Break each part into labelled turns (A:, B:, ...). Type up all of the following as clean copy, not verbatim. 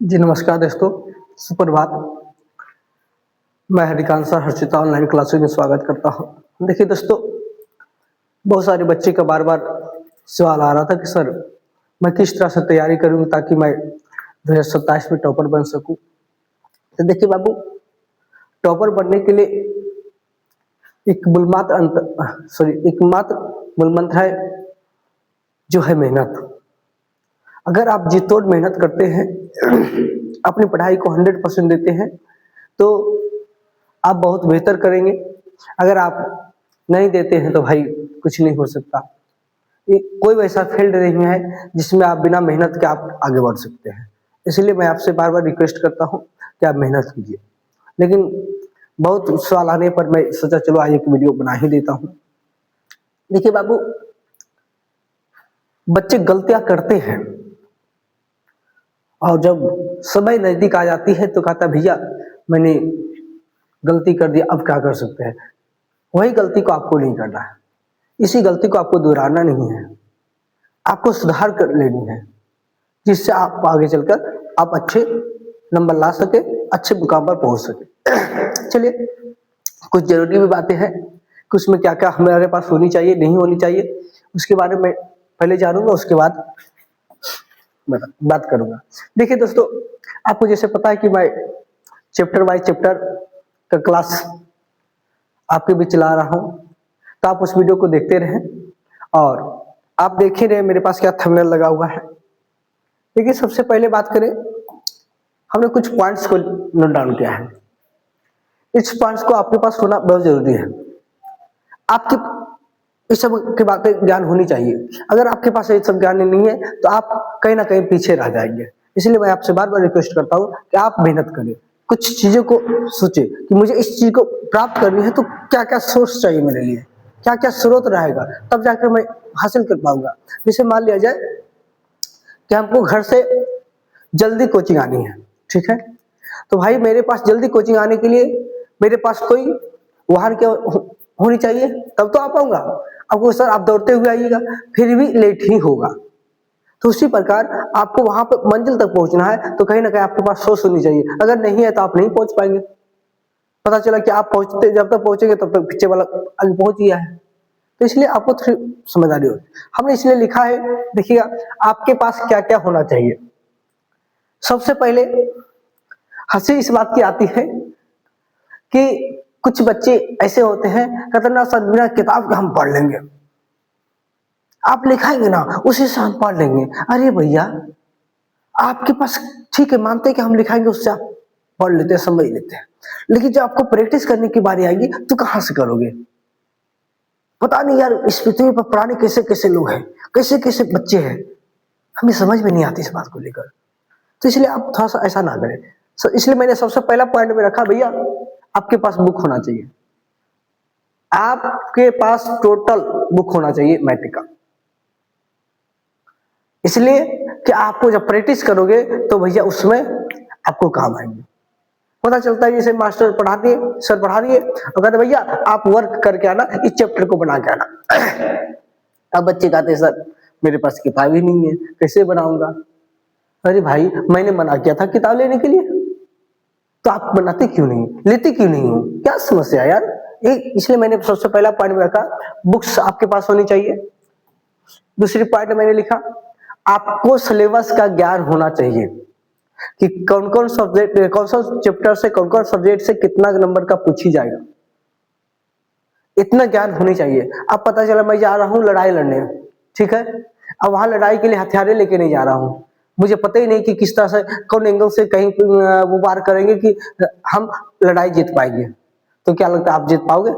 A: जी नमस्कार दोस्तों, सुप्रभात। मैं Harikant sir Harshita online classes में स्वागत करता हूँ। देखिए दोस्तों, बहुत सारे बच्चे का बार-बार सवाल आ रहा था कि सर मैं किस तरह से तैयारी करूँ ताकि मैं 2027 में टॉपर बन सकूँ। तो देखिए बाबू, टॉपर बनने के लिए एकमात्र मूल मंत्र है जो है मेहनत। अगर आप जी तोड़ मेहनत करते हैं, अपनी पढ़ाई को 100% देते हैं, तो आप बहुत बेहतर करेंगे। अगर आप नहीं देते हैं तो भाई कुछ नहीं हो सकता। कोई वैसा फील्ड नहीं है जिसमें आप बिना मेहनत के आप आगे बढ़ सकते हैं। इसलिए मैं आपसे बार-बार रिक्वेस्ट करता हूँ कि आप मेहनत कीजिए। लेकिन बहुत सवाल आने पर मैं सोचा चलो आज एक वीडियो बना ही देता हूँ। देखिए बाबू, बच्चे गलतियाँ करते हैं और जब समय नजदीक आ जाती है तो कहता भैया मैंने गलती कर दी, अब क्या कर सकते हैं। वही गलती को आपको नहीं करना है, इसी गलती को आपको दोहराना नहीं है, आपको सुधार कर लेनी है, जिससे आप आगे चलकर आप अच्छे नंबर ला सके, अच्छे मुकाम पर पहुंच सके। चलिए, कुछ जरूरी भी बातें हैं कि उसमें क्या क्या हमारे पास होनी चाहिए, नहीं होनी चाहिए, उसके बारे में पहले जानूंगा, उसके बाद बात करूंगा। देखिए दोस्तों, आपको जैसे पता है कि मैं चैप्टर बाय चैप्टर का क्लास आपके बीच चला रहा हूं, तो आप उस वीडियो को देखते रहें और आप देख ही रहे मेरे पास क्या थंबनेल लगा हुआ है। देखिए, सबसे पहले बात करें, हमने कुछ पॉइंट्स को नोट डाउन किया है। इस पॉइंट्स को आपके पास होना बहुत जरूरी है। आपकी इस सब की बातें ज्ञान होनी चाहिए। अगर आपके पास ये सब ज्ञान नहीं है तो आप कहीं ना कहीं पीछे रह जाएंगे। इसलिए मैं आपसे बार बार रिक्वेस्ट करता हूँ कि आप मेहनत करें, कुछ चीजों को सोचे कि मुझे इस चीज को प्राप्त करनी है तो क्या क्या सोर्स चाहिए मेरे लिए, क्या क्या स्रोत रहेगा, तब जाकर मैं हासिल कर पाऊंगा। जैसे मान लिया जाए कि हमको घर से जल्दी कोचिंग आनी है, ठीक है, तो भाई मेरे पास जल्दी कोचिंग आने के लिए मेरे पास कोई वाहन क्या होनी चाहिए, तब तो आ पाऊंगा। आपको सर आप दौड़ते हुए आइएगा, फिर भी लेट ही होगा। तो उसी प्रकार आपको वहां पर मंजिल तक पहुंचना है तो कहीं ना कहीं आपके पास सोच होनी चाहिए। अगर नहीं है तो आप नहीं पहुंच पाएंगे। पता चला कि आप पहुंचते जब तक पहुंचेंगे तब तक पीछे वाला आगे पहुंच गया है। तो इसलिए आपको थोड़ी समझदारी हो। हमने इसलिए लिखा है, देखिएगा आपके पास क्या क्या होना चाहिए। सबसे पहले हंसी इस बात की आती है कि कुछ बच्चे ऐसे होते हैं, कहते ना सर बिना किताब के हम पढ़ लेंगे, आप लिखाएंगे ना उसी से हम पढ़ लेंगे। अरे भैया, आपके पास ठीक है, मानते हैं कि हम लिखाएंगे उससे आप पढ़ लेते हैं, समझ लेते हैं, लेकिन जब आपको प्रैक्टिस करने की बारी आएगी तो कहां से करोगे। पता नहीं यार, इस पृथ्वी पर पुराने कैसे कैसे लोग हैं, कैसे कैसे बच्चे हैं, हमें समझ में नहीं आती इस बात को लेकर। तो इसलिए आप थोड़ा सा ऐसा ना करें। इसलिए मैंने सबसे पहला पॉइंट में रखा, भैया आपके पास बुक होना चाहिए, आपके पास टोटल बुक होना चाहिए मैट्रिक का। इसलिए कि आपको जब प्रैक्टिस करोगे तो भैया उसमें आपको काम आएंगे। पता चलता है जैसे मास्टर पढ़ा दिए, सर पढ़ा दिए और कहते भैया आप वर्क करके आना, इस चैप्टर को बना के आना। अब बच्चे कहते सर मेरे पास किताब ही नहीं है, कैसे बनाऊंगा। अरे भाई, मैंने मना किया था किताब लेने के लिए, तो आप बनाते क्यों नहीं, लेते क्यों नहीं हो, क्या समस्या यार। इसलिए मैंने सबसे पहला पॉइंट में रखा, बुक्स आपके पास होनी चाहिए। दूसरी पॉइंट मैंने लिखा, आपको सिलेबस का ज्ञान होना चाहिए कि कौन कौन सब्जेक्ट, कौन सा चैप्टर से कौन कौन सब्जेक्ट से कितना नंबर का पूछी जाएगा, इतना ज्ञान होनी चाहिए। अब पता चला मैं जा रहा हूँ लड़ाई लड़ने, ठीक है, अब वहां लड़ाई के लिए हथियारे लेके नहीं जा रहा हूँ, मुझे पता ही नहीं कि किस तरह से कौन एंगल से कहीं वो वार करेंगे कि हम लड़ाई जीत पाएंगे। तो क्या लगता है आप जीत पाओगे।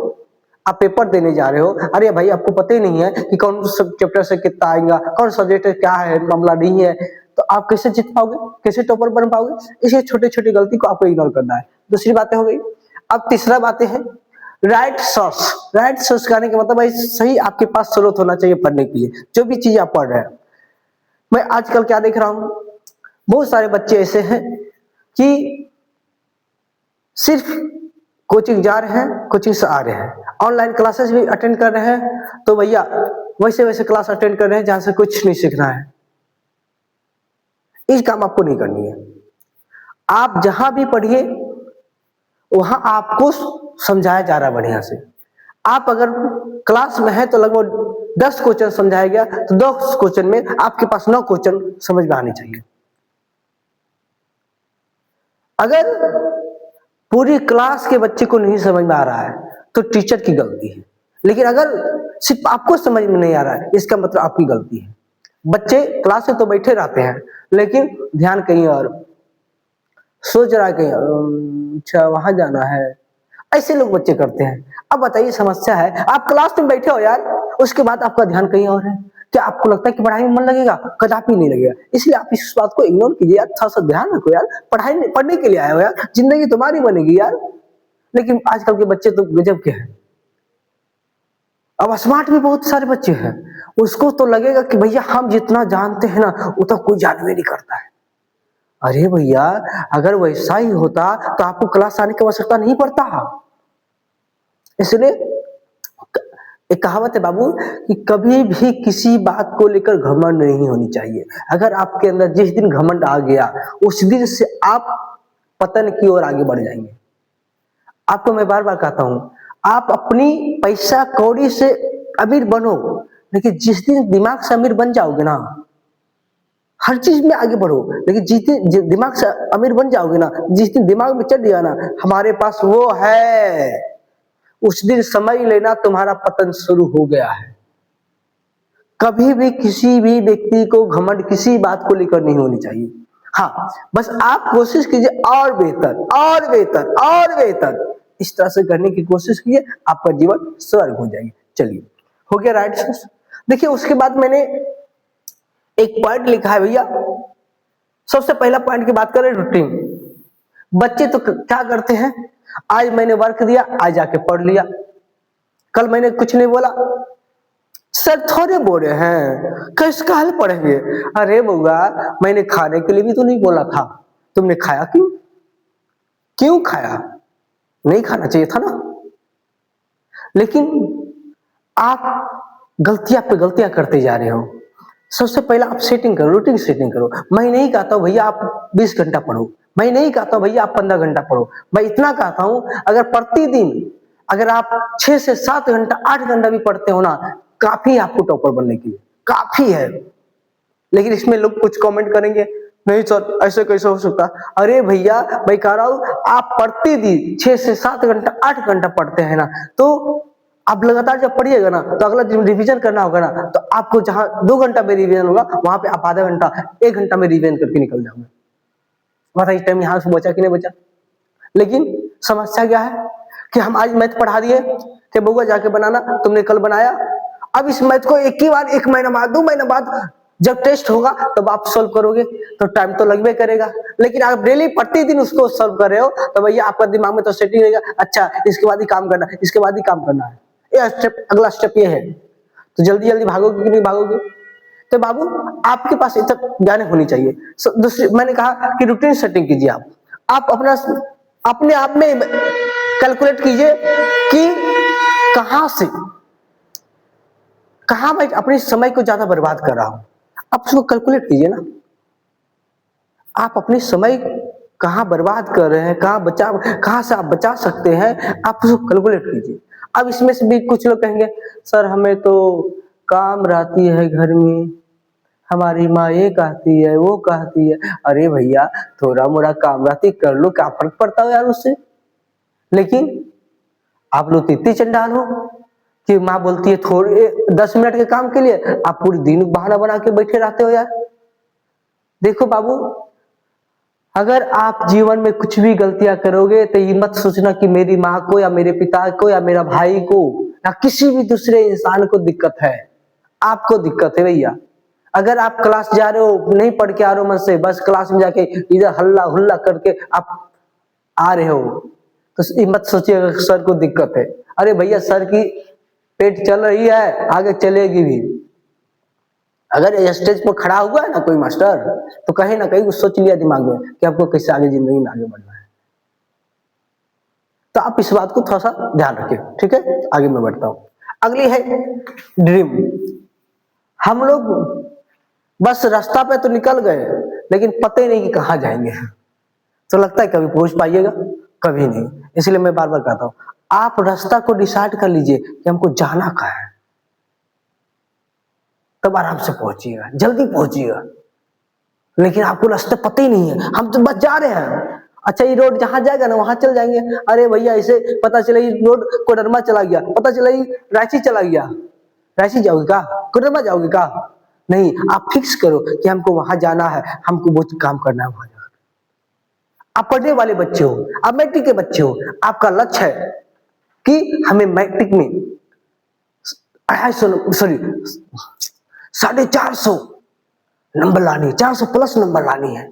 A: आप पेपर देने जा रहे हो, अरे भाई आपको पता ही नहीं है कि कौन सब चैप्टर से कितना आएगा, कौन सब्जेक्ट क्या है, मामला नहीं है, तो आप कैसे जीत पाओगे, कैसे टॉपर बन पाओगे। इसलिए छोटी छोटी गलती को आपको इग्नोर करना है। दूसरी बातें हो गई। अब तीसरा बातें हैं राइट सोर्स। राइट सोर्स करने का मतलब भाई सही आपके पास स्रोत होना चाहिए पढ़ने के लिए, जो भी चीज आप पढ़ रहे हैं। मैं आजकल क्या देख रहा हूं, बहुत सारे बच्चे ऐसे हैं कि सिर्फ कोचिंग जा रहे हैं, कोचिंग से आ रहे हैं, ऑनलाइन क्लासेस भी अटेंड कर रहे हैं, तो भैया वैसे वैसे क्लास अटेंड कर रहे हैं जहां से कुछ नहीं सीखना है। इस काम आपको नहीं करनी है। आप जहां भी पढ़िए वहां आपको समझाया जा रहा है बढ़िया से। आप अगर क्लास में है तो लगभग 10 क्वेश्चन समझाया गया तो 10 क्वेश्चन में आपके पास 9 क्वेश्चन समझ में आने चाहिए। अगर पूरी क्लास के बच्चे को नहीं समझ में आ रहा है तो टीचर की गलती है, लेकिन अगर सिर्फ आपको समझ में नहीं आ रहा है इसका मतलब आपकी गलती है। बच्चे क्लास में तो बैठे रहते हैं लेकिन ध्यान कहीं और, सोच रहा है कहीं अच्छा वहां जाना है, ऐसे लोग बच्चे करते हैं। अब बताइए समस्या है, आप क्लास में बैठे हो यार, उसके बाद आपका ध्यान कहीं और है। क्या आपको लगता है कि पढ़ाई में मन लगेगा? कदापि नहीं लगेगा। इसलिए आप इस बात को इग्नोर कीजिए यार, थोड़ा सा ध्यान रखो यार, पढ़ाई पढ़ने के लिए आए हो यार, जिंदगी तुम्हारी बनेगी यार। लेकिन आजकल के बच्चे तो गजब के हैं। अब स्मार्ट भी बहुत सारे बच्चे हैं, उसको तो लगेगा कि भैया हम जितना जानते हैं ना उतना कोई जानवे नहीं करता है। अरे भैया अगर वैसा ही होता तो आपको क्लास आने की आवश्यकता नहीं पड़ता। इसलिए एक कहावत है बाबू कि कभी भी किसी बात को लेकर घमंड नहीं होनी चाहिए। अगर आपके अंदर जिस दिन घमंड आ गया उस दिन से आप पतन की ओर आगे बढ़ जाएंगे। आपको मैं बार बार कहता हूं, आप अपनी पैसा कौड़ी से अमीर बनो, लेकिन जिस दिन दिमाग से अमीर बन जाओगे ना, हर चीज में आगे बढ़ो, लेकिन जिस दिन दिमाग से अमीर बन जाओगे ना, जिस दिन दिमाग में चढ़ गया ना हमारे पास वो है, उस दिन समझ लेना तुम्हारा पतन शुरू हो गया है। कभी भी किसी भी व्यक्ति को घमंड किसी बात को लेकर नहीं होनी चाहिए। हाँ बस आप कोशिश कीजिए और बेहतर और बेहतर और बेहतर, इस तरह से करने की कोशिश कीजिए, आपका जीवन स्वर्ग हो जाएगी। चलिए हो गया राइट। देखिए उसके बाद मैंने एक पॉइंट लिखा है भैया। सबसे पहला पॉइंट की बात करें, रूटीन। बच्चे तो क्या करते हैं, आज मैंने वर्क दिया आज जाके पढ़ लिया, कल मैंने कुछ नहीं बोला, सर थोड़े बोले हैं कैसे काल पढ़ेंगे। अरे बउआ मैंने खाने के लिए भी तो नहीं बोला था, तुमने खाया क्यों? क्यों खाया? नहीं खाना चाहिए था ना। लेकिन आप गलतियां पे गलतियां करते जा रहे हो। सबसे पहले आप सेटिंग करो, रूटीन सेटिंग करो। मैं नहीं कहता हूं भैया आप 20 घंटा पढ़ो, मैं नहीं कहता हूं भैया आप 15 घंटा पढ़ो, मैं इतना कहता हूं अगर प्रतिदिन अगर आप 6 से 7 घंटा 8 घंटा भी पढ़ते हो ना, काफी है आपको टॉपर बनने के लिए, काफी है। लेकिन इसमें लोग कुछ कमेंट करेंगे, नहीं सर ऐसे कैसे हो सकता। अरे भैया मैं कह रहा हूं आप प्रतिदिन 6 से 7 घंटा 8 घंटा पढ़ते हैं ना, तो आप लगातार जब पढ़िएगा ना तो अगला दिन रिवीजन करना होगा ना, तो आपको जहां 2 घंटा में रिवीजन होगा वहां पे आप आधा घंटा 1 घंटा में रिवीजन करके निकल जाओगे। बता इस टाइम यहां से बचा कि नहीं बचा। लेकिन समस्या क्या है कि हम आज मैथ पढ़ा दिए कि बउआ जाके बनाना, तुमने कल बनाया, अब इस मैथ को एक ही बार 1 महीना बाद 2 महीना बाद जब टेस्ट होगा तब आप सोल्व करोगे तो टाइम तो लगभग करेगा। लेकिन आप डेली प्रतिदिन उसको सोल्व कर रहे हो तो भैया आपका दिमाग में तो सेटिंग रहेगा, अच्छा इसके बाद ही काम करना है, इसके बाद ही काम करना है, ये स्टेप अगला स्टेप ये है, तो जल्दी जल्दी भागोगे कि नहीं भागोगे। तो बाबू आपके पास इतना ज्ञान होनी चाहिए। दूसरी मैंने कहा कि रूटीन सेटिंग कीजिए। आप अपना अपने आप में कैलकुलेट कीजिए कि कहां मैं अपने समय को ज्यादा बर्बाद कर रहा हूं, आप उसको कैलकुलेट कीजिए ना। आप अपने समय कहां बर्बाद कर रहे हैं, कहां से आप बचा सकते हैं, आप उसको कैलकुलेट कीजिए। अब इसमें से भी कुछ लोग कहेंगे सर हमें तो काम रहती है घर में, हमारी माँ ये कहती है वो कहती है। अरे भैया थोड़ा मोड़ा काम रहती कर लो, क्या फर्क पड़ता है यार उससे। लेकिन आप लोग तो इतने चंडाल हो कि माँ बोलती है थोड़े 10 मिनट के काम के लिए आप पूरी दिन बहाना बना के बैठे रहते हो यार। देखो बाबू अगर आप जीवन में कुछ भी गलतियां करोगे तो ये मत सोचना कि मेरी माँ को या मेरे पिता को या मेरा भाई को या किसी भी दूसरे इंसान को दिक्कत है, आपको दिक्कत है भैया। अगर आप क्लास जा रहे हो नहीं पढ़ के आ रहे हो मन से, बस क्लास में जाके इधर हल्ला हुल्ला करके आप आ रहे हो तो मत सोचिएगा सर को दिक्कत है। अरे भैया सर की पेट चल रही है, आगे चलेगी भी। अगर स्टेज पर खड़ा हुआ है ना कोई मास्टर तो कहीं ना कहीं सोच लिया दिमाग में कि आपको कैसे आगे जिंदगी में आगे बढ़ना है। तो आप इस बात को थोड़ा सा ध्यान रखें, ठीक है। आगे मैं बढ़ता हूं। अगली है ड्रीम। हम लोग बस रास्ता पे तो निकल गए लेकिन पता ही नहीं कि कहां जाएंगे। तो लगता है कभी पहुंच पाइएगा, कभी नहीं। इसलिए मैं बार बार कहता हूँ, आप रास्ता को डिसाइड कर लीजिए कि हमको जाना कहाँ है, तब आराम से पहुंचिएगा, जल्दी पहुंचिएगा। लेकिन आपको रास्ते पता ही नहीं है, हम तो बस जा रहे हैं, अच्छा ये रोड जहां जाएगा ना वहां चल जाएंगे, अरे भैया इसे पता चला ये रोड कोडरमा चला गया, पता चला ये रांची चला गया, रांची जाओगे का, कोडरमा जाओगे का, नहीं। आप फिक्स करो कि हमको वहां जाना है, हमको वो काम करना है वहां जाकर। आप पढ़ने वाले बच्चे हो, आप मैट्रिक के बच्चे हो, आपका लक्ष्य है कि हमें मैट्रिक में 250 सॉरी 450 नंबर लानी, 400 प्लस नंबर लानी है।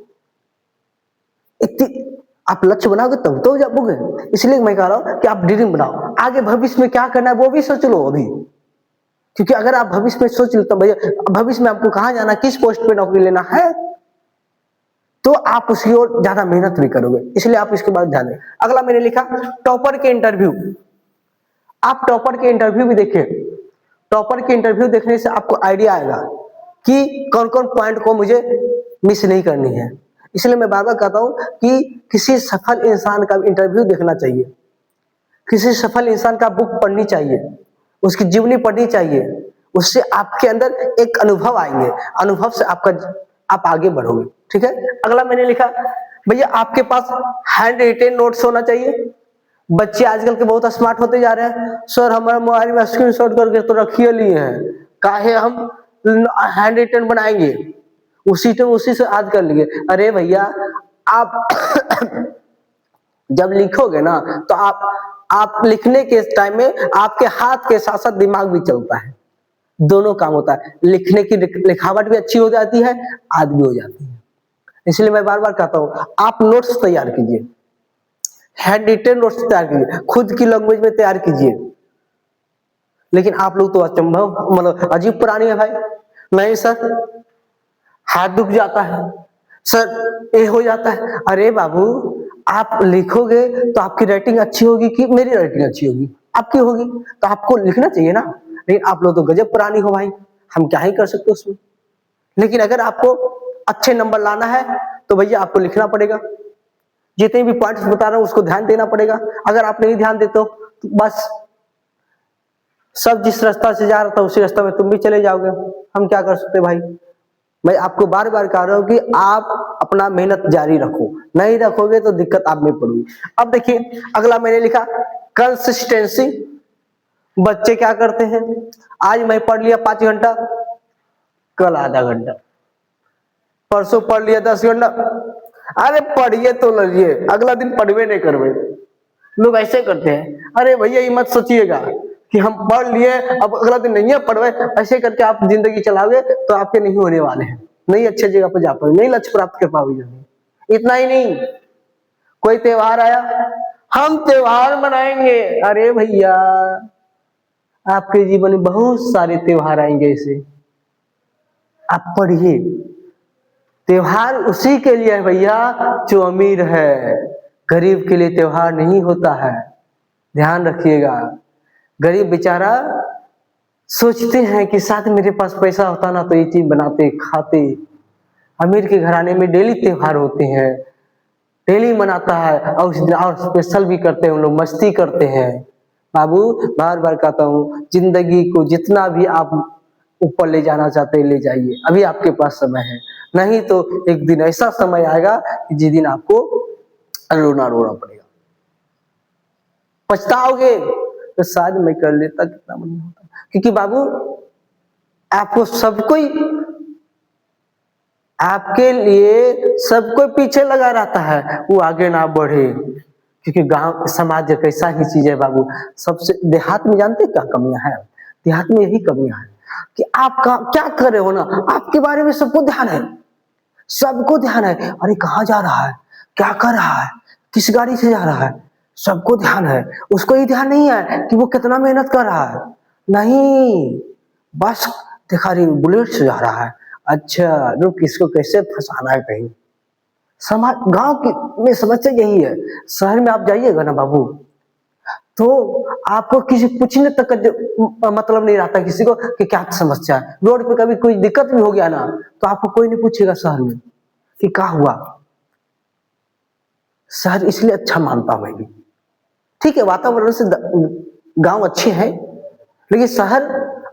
A: इतनी आप लक्ष्य बनाओगे तब तो जाओगे। इसलिए मैं कह रहा हूं कि आप ड्रीम बनाओ, आगे भविष्य में क्या करना है वो भी सोच लो अभी, क्योंकि अगर आप भविष्य में सोच लो तो भैया भविष्य में आपको कहां जाना, किस पोस्ट पे नौकरी लेना है, तो आप उसकी ओर ज्यादा मेहनत भी करोगे। इसलिए आप इसके बाद ध्यान दें। अगला मैंने लिखा टॉपर के इंटरव्यू। आप टॉपर के इंटरव्यू भी देखिए, टॉपर के इंटरव्यू देखने से आपको आइडिया आएगा कि कौन कौन पॉइंट को मुझे मिस नहीं करनी है। इसलिए मैं बार बार कहता हूं कि किसी सफल इंसान का इंटरव्यू देखना चाहिए, किसी सफल इंसान का बुक पढ़नी चाहिए, उसकी जीवनी पढ़नी चाहिए, उससे आपके अंदर एक अनुभव आएंगे, अनुभव से आप आगे बढ़ोगे। ठीक है। अगला मैंने लिखा भैया आपके पास हैंड रिटेन नोट्स होना चाहिए। बच्चे आजकल के बहुत स्मार्ट होते जा रहे हैं, सर हमारे मोबाइल में स्क्रीनशॉट करके तो रखिए लिए हैं, काहे हम हैंड रिटेन बनाएंगे, उसी से याद कर लिए। अरे भैया आप जब लिखोगे ना तो आप लिखने के टाइम में आपके हाथ के साथ साथ दिमाग भी चलता है, दोनों काम होता है, लिखने की लिखावट भी अच्छी हो जाती है, याद भी हो जाती है। इसलिए मैं बार बार कहता हूं आप नोट्स तैयार कीजिए, हैंड रिटेन नोट्स तैयार कीजिए, खुद की लैंग्वेज में तैयार कीजिए। लेकिन आप लोग तो अचंभव मतलब अजीब प्राणी है भाई, नहीं सर हाथ दुख जाता है, सर ये हो जाता है। अरे बाबू आप लिखोगे तो आपकी राइटिंग अच्छी होगी कि मेरी राइटिंग अच्छी होगी, आपकी होगी, तो आपको लिखना चाहिए ना। लेकिन आप लोग तो गजब पुरानी हो भाई, हम क्या ही कर सकते उसमें। लेकिन अगर आपको अच्छे नंबर लाना है तो भैया आपको लिखना पड़ेगा, जितने भी पॉइंट्स बता रहा हूं उसको ध्यान देना पड़ेगा। अगर आप नहीं ध्यान देते हो तो बस सब जिस रास्ता से जा रहा था उसी रास्ता में तुम भी चले जाओगे, हम क्या कर सकते भाई। मैं आपको बार बार कह रहा हूं कि आप अपना मेहनत जारी रखो, नहीं रखोगे तो दिक्कत आप में पड़ोगी। अब देखिए अगला मैंने लिखा कंसिस्टेंसी। बच्चे क्या करते हैं, आज मैं पढ़ लिया 5 घंटा, कल आधा घंटा, परसों पढ़ लिया 10 घंटा, अरे पढ़िए तो लगिए, अगला दिन पढ़वे नहीं करवे। लोग ऐसे करते हैं। अरे भैया ये मत सोचिएगा कि हम पढ़ लिए अब अगला दिन नहीं है पढ़वे, ऐसे करके आप जिंदगी चलाओगे तो आपके नहीं होने वाले हैं, नहीं अच्छे जगह पर जा पाओगे, नहीं लक्ष्य प्राप्त कर पाओगे। इतना ही नहीं, कोई त्योहार आया हम त्योहार मनाएंगे, अरे भैया आपके जीवन में बहुत सारे त्योहार आएंगे, ऐसे आप पढ़िए। त्योहार उसी के लिए है भैया जो अमीर है, गरीब के लिए त्योहार नहीं होता है, ध्यान रखिएगा। गरीब बेचारा सोचते हैं कि शायद मेरे पास पैसा होता ना तो ये चीज बनाते खाते। अमीर के घराने में डेली त्योहार होते हैं, डेली मनाता है, और उस दिन और स्पेशल भी करते हैं, उन लोग मस्ती करते हैं। बाबू बार बार कहता हूँ जिंदगी को जितना भी आप ऊपर ले जाना चाहते हैं ले जाइए, अभी आपके पास समय है, नहीं तो एक दिन ऐसा समय आएगा कि जिस दिन आपको रोना रोना पड़ेगा, पछताओगे तो शायद मैं कर लेता, कितना मन होता। क्योंकि बाबू आपको सब कोई आपके लिए सब कोई पीछे लगा रहता है, वो आगे ना बढ़े। क्योंकि गांव समाज एक ऐसा ही चीज है बाबू, सबसे देहात में जानते क्या कमियां हैं, देहात में यही कमियां हैं कि आप क्या कर रहे हो ना, आपके बारे में सबको ध्यान है, सबको ध्यान है, अरे कहाँ जा रहा है, क्या कर रहा है, किस गाड़ी से जा रहा है, सबको ध्यान है। उसको ये ध्यान नहीं है कि वो कितना मेहनत कर रहा है, नहीं, बस दिखा रही बुलेट से जा रहा है, अच्छा रुक इसको कैसे फंसाना है कहीं। समाज गांव की में समस्या यही है। शहर में आप जाइएगा ना बाबू तो आपको किसी पूछने तक का मतलब नहीं रहता किसी को कि क्या समस्या है। रोड पे कभी कोई दिक्कत भी हो गया ना तो आपको कोई नहीं पूछेगा शहर में कि क्या हुआ, शहर इसलिए अच्छा मानता हूं मैं भी। ठीक है, वातावरण से गांव अच्छे हैं, लेकिन शहर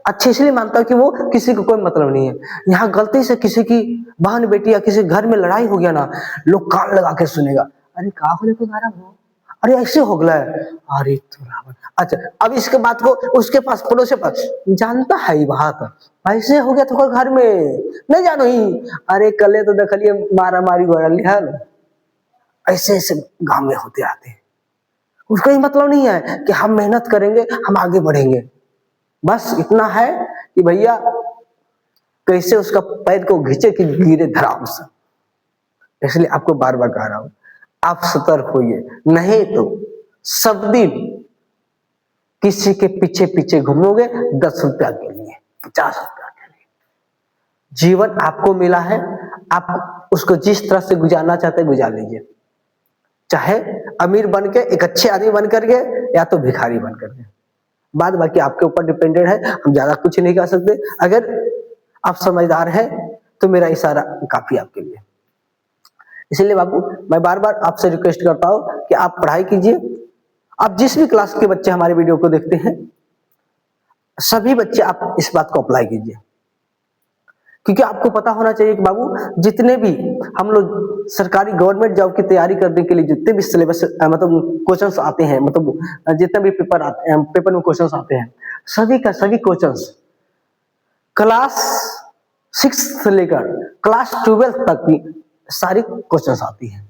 A: अच्छे इसलिए मानता हूं कि वो किसी को कोई मतलब नहीं है। यहाँ गलती से किसी की बहन बेटी या किसी घर में लड़ाई हो गया ना, लोग कान लगा के सुनेगा, अरे का होले को गारा हो, अरे ऐसे हो गया, अरे तो रावण। अच्छा, अब इसके बात को उसके पास पड़ोस पास जानता है ये बात, ऐसे हो गया तो घर में नहीं जानो ही, अरे कल तो देखलिए मारा मारी हो रही है। ऐसे ऐसे गांव में होते आते हैं। उसका ही मतलब नहीं है कि हम मेहनत करेंगे हम आगे बढ़ेंगे, बस इतना है कि भैया कैसे उसका पैर को घींचे कि गिरे धड़ाम से। इसलिए आपको बार बार कह रहा हूं, आप सतर्क होइए, नहीं तो सब दिन किसी के पीछे पीछे घूमोगे 10 रुपया के लिए, 50 रुपया के लिए। जीवन आपको मिला है, आप उसको जिस तरह से गुजारना चाहते हैं गुजार लीजिए, चाहे अमीर बन के एक अच्छे आदमी बन करके या तो भिखारी बन करके। बाद बाकी आपके ऊपर डिपेंडेंट है, हम ज्यादा कुछ नहीं कर सकते। अगर आप समझदार हैं तो मेरा इशारा काफी आपके लिए। इसलिए बाबू मैं बार बार आपसे रिक्वेस्ट करता हूं कि आप पढ़ाई कीजिए। आप जिस भी क्लास के बच्चे हमारे वीडियो को देखते हैं, सभी बच्चे आप इस बात को अप्लाई कीजिए, क्योंकि आपको पता होना चाहिए कि बाबू जितने भी हम लोग सरकारी गवर्नमेंट जॉब की तैयारी करने के लिए जितने भी सिलेबस मतलब क्वेश्चंस आते हैं, मतलब जितने भी पेपर आते हैं, पेपर में क्वेश्चंस आते हैं, सभी का सभी क्वेश्चंस क्लास 6 से लेकर क्लास 12 तक की सारी क्वेश्चंस आती है।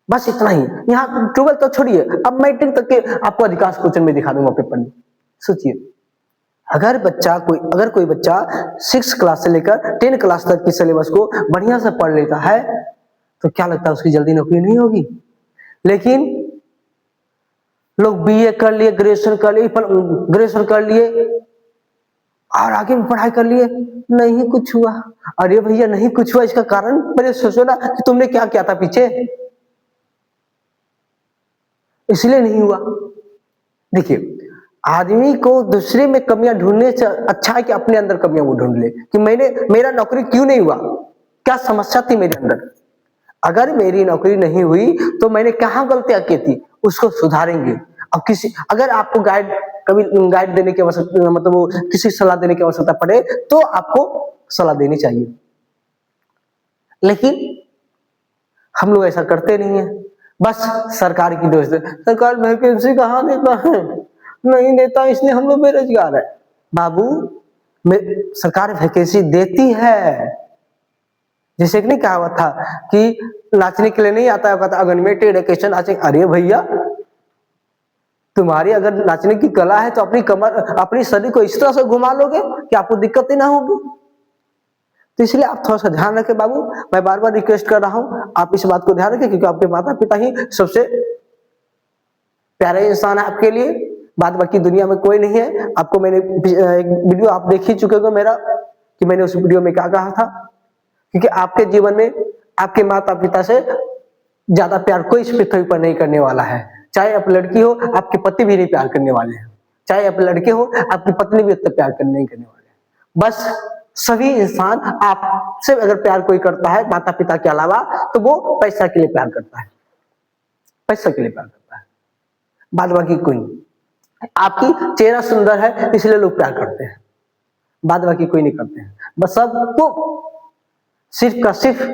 A: बस इतना ही, यहाँ 12 तक छोड़िए, अब मैट्रिक तक के आपको अधिकांश क्वेश्चन में दिखा दूंगा पेपर में। सोचिए, अगर कोई बच्चा 6 क्लास से लेकर 10 क्लास तक की सिलेबस को बढ़िया से पढ़ लेता है तो क्या लगता है उसकी जल्दी नौकरी नहीं होगी। लेकिन लोग बीए कर लिए, ग्रेजुएशन कर लिए और आगे भी पढ़ाई कर लिए, नहीं कुछ हुआ। अरे भैया नहीं कुछ हुआ, इसका कारण पहले सोचो ना कि तुमने क्या किया था पीछे, इसलिए नहीं हुआ। देखिए, आदमी को दूसरे में कमियां ढूंढने से अच्छा है कि अपने अंदर कमियां वो ढूंढ ले कि मेरा नौकरी क्यों नहीं हुआ, क्या समस्या थी मेरे अंदर। अगर मेरी नौकरी नहीं हुई तो मैंने कहां गलतियां की थी, उसको सुधारेंगे। अब अगर आपको कभी गाइड देने की आवश्यकता, मतलब वो किसी सलाह देने की आवश्यकता पड़े तो आपको सलाह देनी चाहिए, लेकिन हम लोग ऐसा करते नहीं है। बस सरकार की दोष है, सरकार वैकेंसी कहाँ देता है, नहीं देता इसलिए हम लोग बेरोजगार है। बाबू सरकार वैकेंसी देती है, जैसे कि नहीं कहा हुआ था कि नाचने के लिए नहीं आता है, अनलिमिटेड एजुकेशन। अरे भैया तुम्हारी अगर नाचने की कला है तो अपनी शरीर को इस तरह से घुमा लोगे कि आपको दिक्कत ही ना होगी। तो इसलिए आप थोड़ा सा ध्यान रखें बाबू, मैं बार बार रिक्वेस्ट कर रहा हूं आप इस बात को ध्यान रखें, क्योंकि आपके माता पिता ही सबसे प्यारे इंसान है आपके लिए, बाद बाकी दुनिया में कोई नहीं है। आपको मैंने एक वीडियो आप देख ही चुके हो मेरा, कि मैंने उस वीडियो में क्या कहा था, क्योंकि आपके जीवन में आपके माता पिता से ज्यादा प्यार कोई इस पृथ्वी पर नहीं करने वाला है। चाहे आप लड़की हो, आपके पति भी नहीं प्यार करने वाले हैं, चाहे आप लड़के हो, आपकी पत्नी भी उतना प्यार नहीं करने वाले। बस सभी इंसान आपसे अगर प्यार कोई करता है माता पिता के अलावा, तो वो पैसा के लिए प्यार करता है, पैसा के लिए प्यार करता है, बाद बाकी कोई नहीं। आपकी चेहरा सुंदर है इसलिए लोग प्यार करते हैं, बाद बाकी कोई नहीं करते हैं। बस सबको सिर्फ का सिर्फ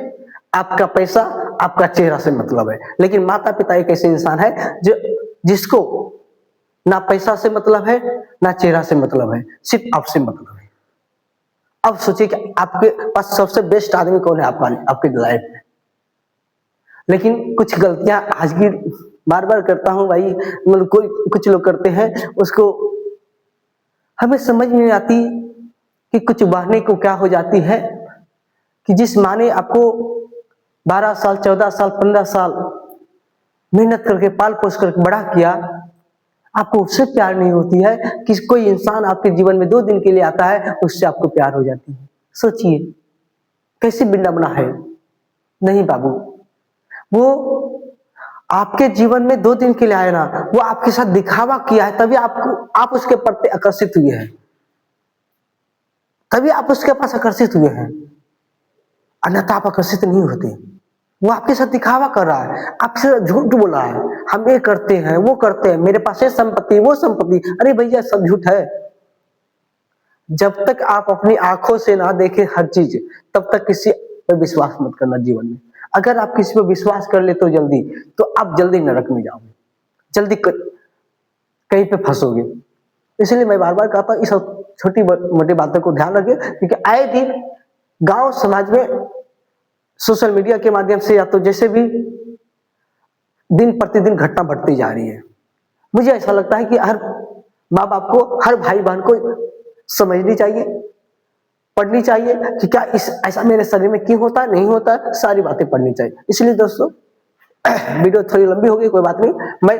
A: आपका पैसा, आपका चेहरा से मतलब है। लेकिन माता पिता एक ऐसे इंसान है जिसको ना पैसा से मतलब है, ना चेहरा से मतलब है, सिर्फ आपसे मतलब है। अब सोचिए कि आपके पास सबसे बेस्ट आदमी कौन है आपके लाइफ में। लेकिन कुछ गलतियां आज की बार बार करता हूं भाई, मतलब कुछ लोग करते हैं, उसको हमें समझ नहीं आती कि कुछ बहने को क्या हो जाती है कि जिस माँ ने आपको 12 साल, 14 साल, 15 साल मेहनत करके पाल पोस करके बड़ा किया, आपको उससे प्यार नहीं होती है कि कोई इंसान आपके जीवन में 2 दिन के लिए आता है, उससे आपको प्यार हो जाती है। सोचिए कैसी विडंबना है। नहीं बाबू, वो आपके जीवन में 2 दिन के लिए आया ना, वो आपके साथ दिखावा किया है, तभी आप उसके प्रति आकर्षित हुए हैं, तभी आप उसके पास आकर्षित हुए हैं, अन्यथा आप आकर्षित नहीं होते। वो आपके साथ दिखावा कर रहा है, आपके साथ झूठ बोल रहा है, हम ये करते हैं, वो करते हैं, मेरे पास ये संपत्ति, वो संपत्ति। अरे भैया सब झूठ है। जब तक आप अपनी आंखों से ना देखें हर चीज, तब तक किसी पर विश्वास मत करना जीवन में। अगर आप किसी पर विश्वास कर लेते हो जल्दी, तो आप जल्दी नरक में जाओगे, जल्दी कहीं पे फंसोगे। इसलिए मैं बार बार कहता हूं, इस छोटी मोटी बातों को ध्यान रखिए, क्योंकि आए दिन गांव समाज में सोशल मीडिया के माध्यम से या तो जैसे भी दिन प्रतिदिन घटना बढ़ती जा रही है। मुझे ऐसा लगता है कि हर माँ बाप को, हर भाई बहन को समझनी चाहिए, पढ़नी चाहिए कि क्या इस ऐसा मेरे शरीर में क्यों होता है, नहीं होता है, सारी बातें पढ़नी चाहिए। इसलिए दोस्तों वीडियो थोड़ी लंबी हो गई, कोई बात नहीं, मैं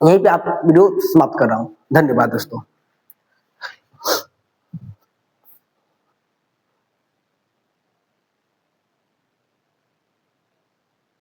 A: यहीं पे आप वीडियो समाप्त कर रहा हूं। धन्यवाद दोस्तों।